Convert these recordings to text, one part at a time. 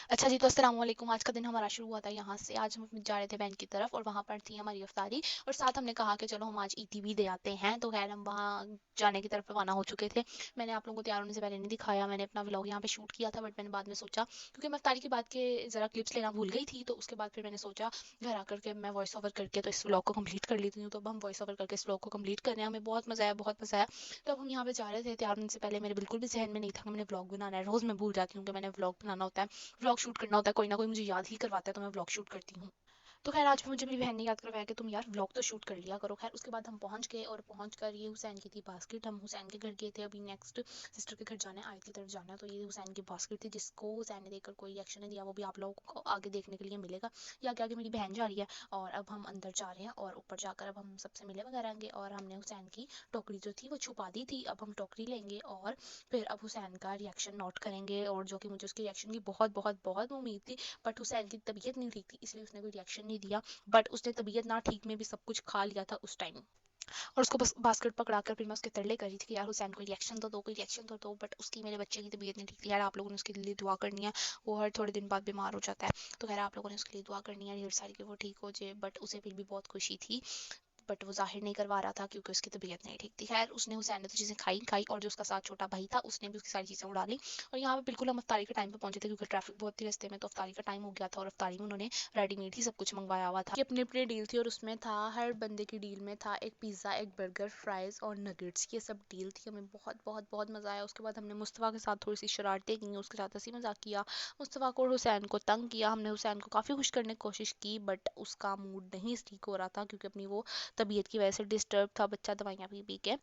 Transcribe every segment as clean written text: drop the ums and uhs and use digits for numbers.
अच्छा जी, तो अस्सलाम वालेकुम। आज का दिन हमारा शुरू हुआ था यहाँ से। आज हम जा रहे थे बैंक की तरफ और वहाँ पर थी हमारी इफ्तारी और साथ हमने कहा कि चलो हम आज ईदी भी दे आते हैं। तो खैर हम वहाँ जाने की तरफ रवाना हो चुके थे। मैंने आप लोगों को तैयार होने से पहले नहीं दिखाया, मैंने अपना व्लॉग यहाँ पे शूट किया था, बट मैंने बाद में सोचा क्योंकि मैं इफ्तारी के बाद के ज़रा क्लिप्स लेना भूल गई थी, तो उसके बाद फिर मैंने सोचा घर आकर के मैं वॉइस ओवर करके तो इस व्लॉग को कंप्लीट कर लेती हूँ। तो अब हम वॉइस ओवर करके इस व्लॉग को कंप्लीट कर रहे हैं। हमें बहुत मज़ा आया, बहुत मज़ा आया। तो अब हम यहाँ पे जा रहे थे। तैयार होने से पहले मेरे बिल्कुल भी जहन में नहीं था कि मैंने व्लॉग बनाना है। रोज़ मैं भूल जाती हूँ कि मैंने व्लॉग बनाना होता है, व्लॉग शूट करना होता है। कोई ना कोई मुझे याद ही करवाता है तो मैं व्लॉग शूट करती हूँ। तो खैर आज भी मुझे मेरी बहन ने याद करवाया कि तुम यार व्लॉग तो शूट कर लिया करो। खैर उसके बाद हम पहुंच गए और पहुंच कर ये हुसैन की थी बास्केट। हम हुसैन के घर गए थे, अभी नेक्स्ट सिस्टर के घर जाना है, आयत की तरफ जाना है। तो ये हुसैन की बास्केट थी जिसको हुसैन ने देखकर कोई रिएक्शन नहीं दिया, वो भी आप लोगों को आगे देखने के लिए मिलेगा। ये आगे आगे मेरी बहन जा रही है और अब हम अंदर जा रहे हैं और ऊपर जाकर अब हम सबसे मिले वगैरह आएंगे। और हमने हुसैन की टोकरी जो थी वो छुपा दी थी, अब हम टोकरी लेंगे और फिर अब हुसैन का रिएक्शन नोट करेंगे। और जो कि मुझे उसके रिएक्शन की बहुत बहुत बहुत उम्मीद थी, बट हुसैन की तबीयत नहीं ठीक थी इसलिए उसने कोई रिएक्शन नहीं दिया। बट उसने तबीयत ना ठीक में भी सब कुछ खा लिया था उस टाइम। और उसको बस बास्केट पकड़ा कर फिर मैं उसके तरले कर रही थी कि यार हुसैन कोई रिएक्शन तो दो, कोई रिएक्शन तो दो। बट उसकी, मेरे बच्चे की तबीयत नहीं ठीक थी। यार आप लोगों ने उसके लिए दुआ करनी है, वो हर थोड़े दिन बाद बीमार हो जाता है। तो खैर आप लोगों ने उसके लिए दुआ करनी है ढेर सारी कि वो ठीक हो जाए। बट उसे फिर भी बहुत खुशी थी, बट वो ज़ाहिर नहीं करवा रहा था क्योंकि उसकी तबीयत नहीं ठीक थी। खैर उसने, हुसैन ने तो चीज़ें खाई खाई और जो उसका साथ छोटा भाई था उसने भी उसकी सारी चीज़ें उड़ा ली। और यहाँ पे बिल्कुल हम अफ्तारी के टाइम पे पहुंचे थे क्योंकि ट्रैफिक बहुत थी रास्ते में, तो अफ्तारी का टाइम हो गया था और अफ्तारी में उन्होंने रेडीमेड ही सब कुछ मंगवाया हुआ था। ये अपनी अपनी डील थी और उसमें था, हर बंदे की डील में था एक पिज़्ज़ा, एक बर्गर, फ्राइज़ और नगेट्स। ये सब डील थी। हमें बहुत बहुत बहुत मज़ा आया। उसके बाद हमने मुस्तफ़ा के साथ थोड़ी सी शरारतें की, उसके साथ हंसी मजाक किया, मुस्तफ़ा को और हुसैन को तंग किया। हमने हुसैन को काफ़ी खुश करने की कोशिश की बट उसका मूड नहीं ठीक हो रहा था क्योंकि अपनी वो तबीयत की वजह से डिस्टर्ब था बच्चा, दवाइयाँ पी पी के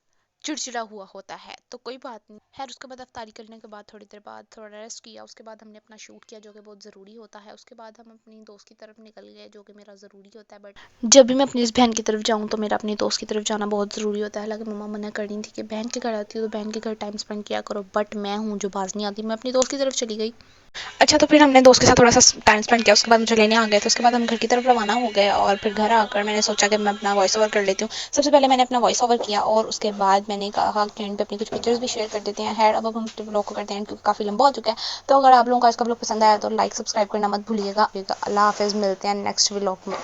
चिड़चिड़ा हुआ होता है। तो कोई बात नहीं। खैर उसके बाद अफ्तारी करने के बाद थोड़ी देर बाद थोड़ा रेस्ट किया, उसके बाद हमने अपना शूट किया जो कि बहुत ज़रूरी होता है। उसके बाद हम अपनी दोस्त की तरफ निकल गए जो कि मेरा ज़रूरी होता है। बट जब भी मैं अपनी इस बहन की तरफ जाऊँ तो मेरा अपनी दोस्त की तरफ जाना बहुत ज़रूरी होता है। हालांकि मम्मा मना कर रही थी कि बहन के घर आती हो तो बहन के घर टाइम स्पेंड किया करो, बट मैं हूँ जो बाज नहीं आती, मैं अपनी दोस्त की तरफ चली गई। अच्छा, तो फिर हमने दोस्त के साथ थोड़ा सा टाइम स्पेंड किया, उसके बाद मुझे लेने आ गए। तो उसके बाद हम घर की तरफ रवाना हो गए और फिर घर आकर मैंने सोचा कि मैं अपना वॉइस ओवर कर लेती हूँ। सबसे पहले मैंने अपना वॉइस ओवर किया और उसके बाद मैंने कहा कि एंड पे अपनी कुछ पिक्चर्स भी शेयर कर देते हैं। खैर अब हम ब्लॉग को करते हैं क्योंकि काफ़ी लंबा हो चुका है। तो अगर आप लोगों को आज का ब्लॉग पसंद आया तो लाइक सब्सक्राइब करना मत भूलिएगा। अल्लाह हाफिज़, मिलते हैं नेक्स्ट व्लॉग में।